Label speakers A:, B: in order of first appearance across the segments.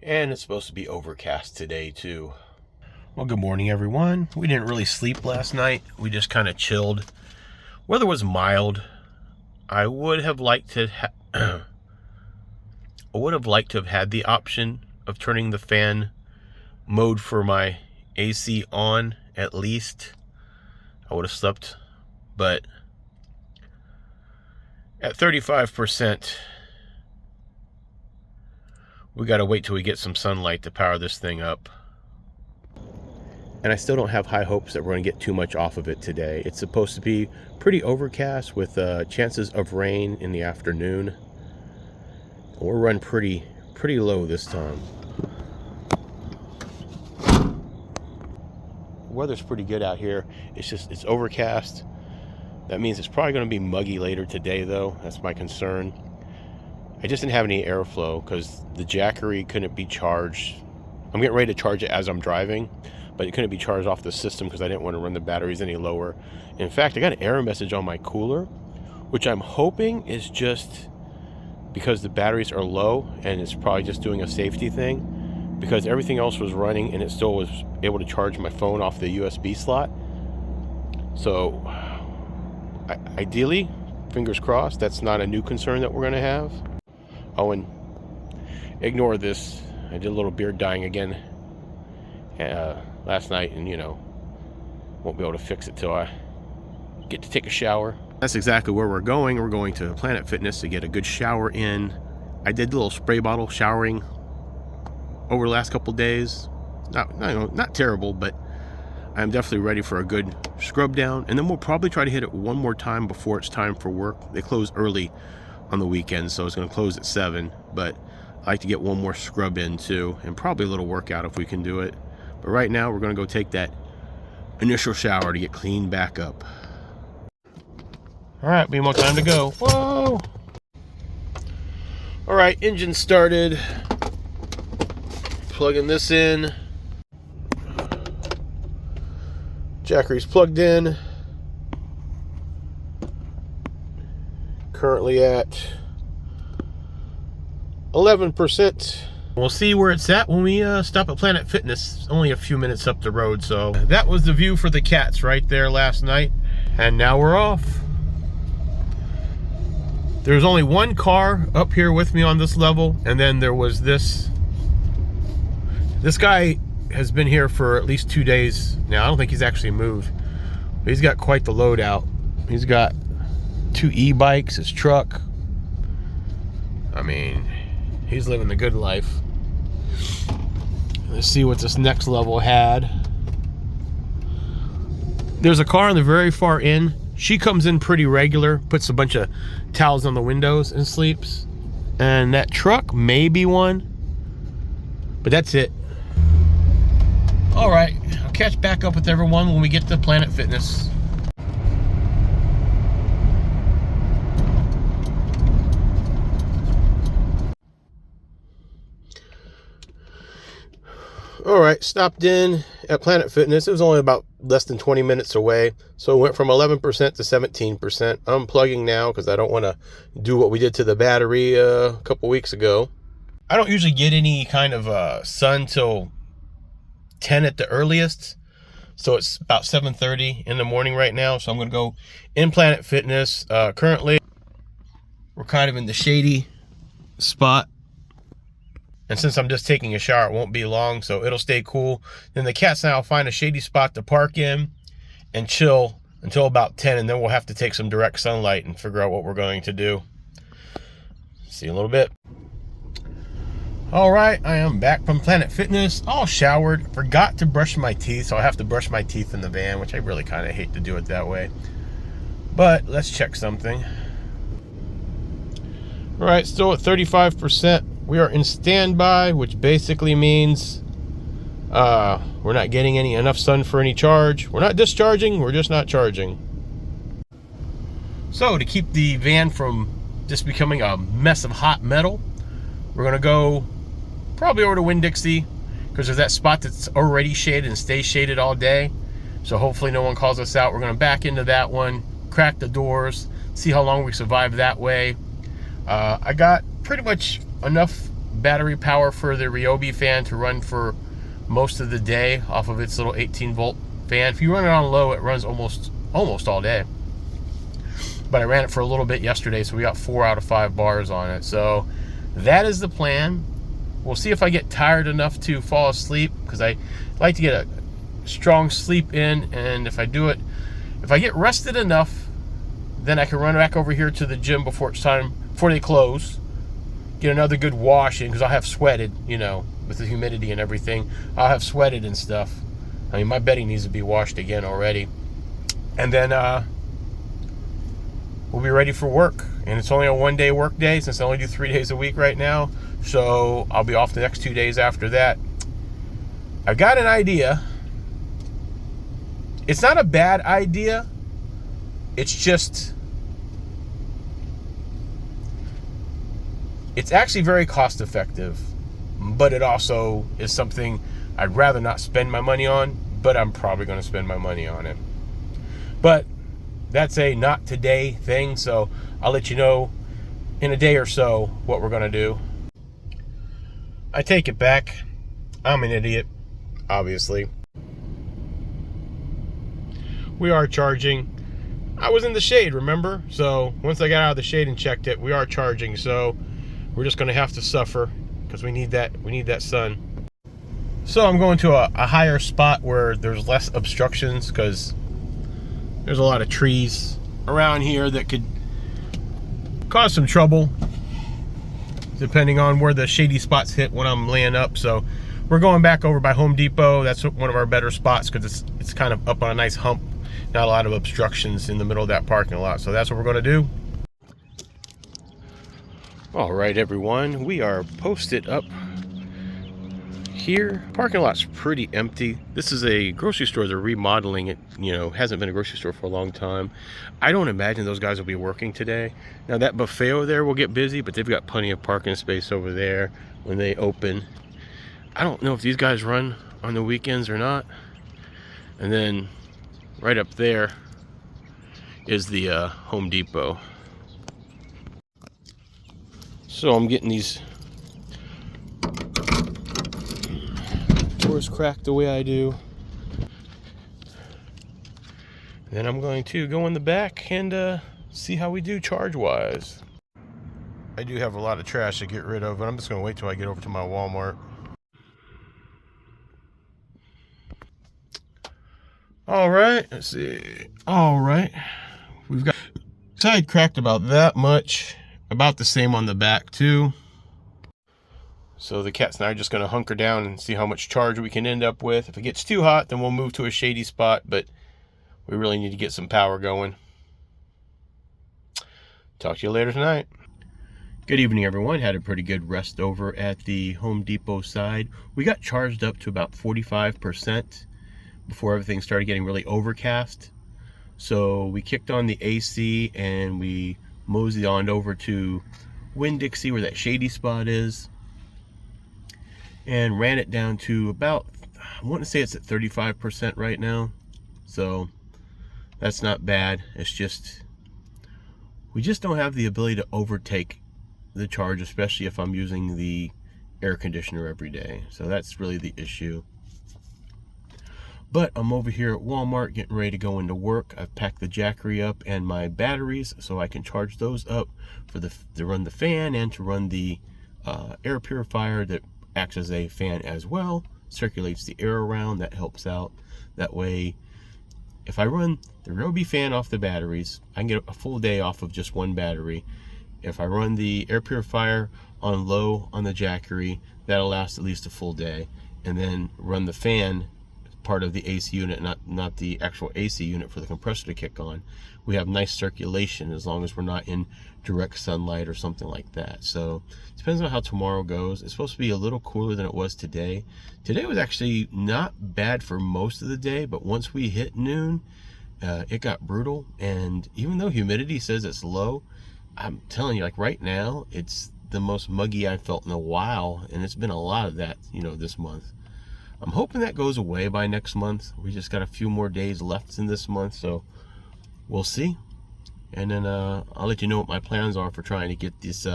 A: And it's supposed to be overcast today too. Well, good morning everyone. We didn't really sleep last night. We just kind of chilled. Weather was mild. I would have liked to have had the option of turning the fan mode for my AC on at least. I would have slept, but at 35%, we got to wait till we get some sunlight to power this thing up. And I still don't have high hopes that we're going to get too much off of it today. It's supposed to be pretty overcast with chances of rain in the afternoon. We'll run pretty low this time. Weather's pretty good out here. It's overcast. That means it's probably going to be muggy later today though. That's my concern. I just didn't have any airflow because the Jackery couldn't be charged. I'm getting ready to charge it as I'm driving, but it couldn't be charged off the system because I didn't want to run the batteries any lower. In fact, I got an error message on my cooler, which I'm hoping is just because the batteries are low and it's probably just doing a safety thing, because everything else was running and it still was able to charge my phone off the USB slot. So ideally, fingers crossed, that's not a new concern that we're going to have. Oh, and ignore this. I did a little beard dyeing again last night, and won't be able to fix it till I get to take a shower. That's exactly where we're going. We're going to Planet Fitness to get a good shower in. I did a little spray bottle showering over the last couple days. Not terrible, but I'm definitely ready for a good scrub down, and then we'll probably try to hit it one more time before it's time for work. They close early on the weekend, so it's going to close at 7, but I like to get one more scrub in too, and probably a little workout if we can do it. But right now we're going to go take that initial shower to get cleaned back up. All right, be more time to go. Whoa! All right, engine started. Plugging this in. Jackery's plugged in. Currently at 11%. We'll see where it's at when we stop at Planet Fitness. Only a few minutes up the road. So that was the view for the cats right there last night. And now we're off. There's only one car up here with me on this level. And then there was this guy has been here for at least 2 days now. I don't think he's actually moved. But he's got quite the load out. He's got 2 e-bikes, his truck. I mean, he's living the good life. Let's see what this next level had. There's a car on the very far end. She comes in pretty regular, puts a bunch of towels on the windows and sleeps. And that truck may be one, but that's it. All right, I'll catch back up with everyone when we get to Planet Fitness. All right, stopped in at Planet Fitness. It was only about less than 20 minutes away. So it went from 11% to 17%. I'm plugging now because I don't want to do what we did to the battery a couple weeks ago. I don't usually get any kind of sun till 10 at the earliest. So it's about 7:30 in the morning right now. So I'm going to go in Planet Fitness. Currently, we're kind of in the shady spot. And since I'm just taking a shower, it won't be long, so it'll stay cool. Then the cats and I will find a shady spot to park in and chill until about 10, and then we'll have to take some direct sunlight and figure out what we're going to do. See you in a little bit. All right, I am back from Planet Fitness, all showered. Forgot to brush my teeth, so I have to brush my teeth in the van, which I really kind of hate to do it that way. But let's check something. All right, still at 35%. We are in standby, which basically means we're not getting enough sun for any charge. We're not discharging, we're just not charging. So to keep the van from just becoming a mess of hot metal, we're gonna go probably over to Winn-Dixie because there's that spot that's already shaded and stays shaded all day. So hopefully no one calls us out. We're gonna back into that one, crack the doors, see how long we survive that way. I got pretty much enough battery power for the Ryobi fan to run for most of the day off of its little 18-volt fan. If you run it on low, it runs almost all day. But I ran it for a little bit yesterday, so we got 4 out of 5 bars on it. So that is the plan. We'll see if I get tired enough to fall asleep, because I like to get a strong sleep in, and if I do it, if I get rested enough, then I can run back over here to the gym before it's time, before they close, get another good wash in, because I'll have sweated, you know, with the humidity and everything. I'll have sweated and stuff. I mean, my bedding needs to be washed again already. And then we'll be ready for work. And it's only a 1-day work day, since I only do 3 days a week right now. So I'll be off the next 2 days after that. I've got an idea. It's not a bad idea. It's just, it's actually very cost effective, but it also is something I'd rather not spend my money on, but I'm probably going to spend my money on it. But that's a not today thing, so I'll let you know in a day or so what we're going to do. I take it back. I'm an idiot, obviously. We are charging. I was in the shade, remember? So once I got out of the shade and checked it, we are charging. So we're just going to have to suffer, because we need that sun. So I'm going to a higher spot where there's less obstructions, because there's a lot of trees around here that could cause some trouble depending on where the shady spots hit when I'm laying up. So we're going back over by Home Depot. That's one of our better spots, because it's kind of up on a nice hump. Not a lot of obstructions in the middle of that parking lot. So that's what we're going to do. All right, everyone. We are posted up here. Parking lot's pretty empty. This is a grocery store. They're remodeling it. You know, hasn't been a grocery store for a long time. I don't imagine those guys will be working today. Now, that buffet over there will get busy, but they've got plenty of parking space over there when they open. I don't know if these guys run on the weekends or not. And then right up there is the Home Depot. So I'm getting these doors cracked the way I do. Then I'm going to go in the back and see how we do charge-wise. I do have a lot of trash to get rid of, but I'm just going to wait till I get over to my Walmart. All right, let's see. All right, we've got side cracked about that much, about the same on the back too. So the cats and I are just going to hunker down and see how much charge we can end up with. If it gets too hot, then we'll move to a shady spot, but we really need to get some power going. Talk to you later tonight. Good evening, everyone. Had a pretty good rest over at the Home Depot side. We got charged up to about 45% before everything started getting really overcast. So we kicked on the AC and we moseyed on over to Winn-Dixie, where that shady spot is, and ran it down to about, I want to say it's at 35% right now. So that's not bad. It's just, we just don't have the ability to overtake the charge, especially if I'm using the air conditioner every day. So that's really the issue. But I'm over here at Walmart getting ready to go into work. I've packed the Jackery up and my batteries so I can charge those up for to run the fan and to run the air purifier that acts as a fan as well. Circulates the air around. That helps out. That way, if I run the Ryobi fan off the batteries, I can get a full day off of just one battery. If I run the air purifier on low on the Jackery, that'll last at least a full day. And then run the fan, part of the AC unit, not the actual AC unit for the compressor to kick on. We have nice circulation as long as we're not in direct sunlight or something like that. So it depends on how tomorrow goes. It's supposed to be a little cooler than it was today. Today was actually not bad for most of the day, but once we hit noon, it got brutal. And even though humidity says it's low, I'm telling you, like right now, it's the most muggy I've felt in a while, and it's been a lot of that, you know, this month. I'm hoping that goes away by next month. We just got a few more days left in this month, so we'll see. And then I'll let you know what my plans are for trying to get this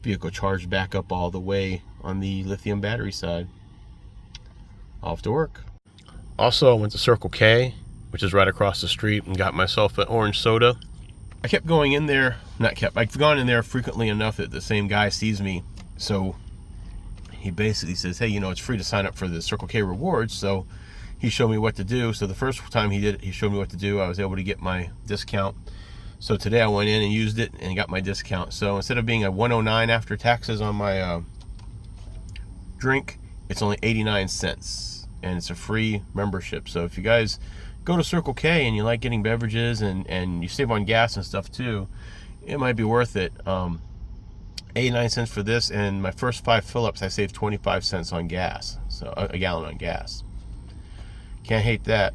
A: vehicle charged back up all the way on the lithium battery side. Off to work. Also, I went to Circle K, which is right across the street, and got myself an orange soda. I kept going in there, I've gone in there frequently enough that the same guy sees me. So he basically says, hey, you know, it's free to sign up for the Circle K rewards. So he showed me what to do. So the first time he did it, he showed me what to do. I was able to get my discount. So today I went in and used it and got my discount. So instead of being a $109 after taxes on my drink, it's only 89 cents. And it's a free membership. So if you guys go to Circle K and you like getting beverages and you save on gas and stuff too, it might be worth it. 89 cents for this, and my first 5 fill-ups I saved 25 cents on gas. So a gallon on gas. Can't hate that.